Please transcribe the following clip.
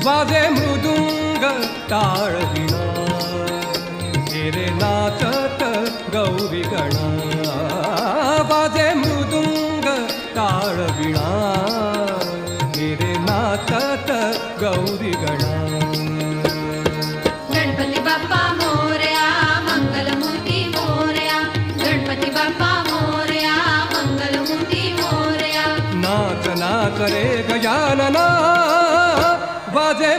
वाजे मृदुंग टाळ विणा रे नाचत गौरी गणा वाजे मृदुंग टाळ विणा रे नाचत गौरी गणा गणपती बाप्पा मोरया मंगलमूर्ती मोरया गणपती बाप्पा मोरया मंगलमूर्ती मोरया नाच नाच रे गजानना वाजे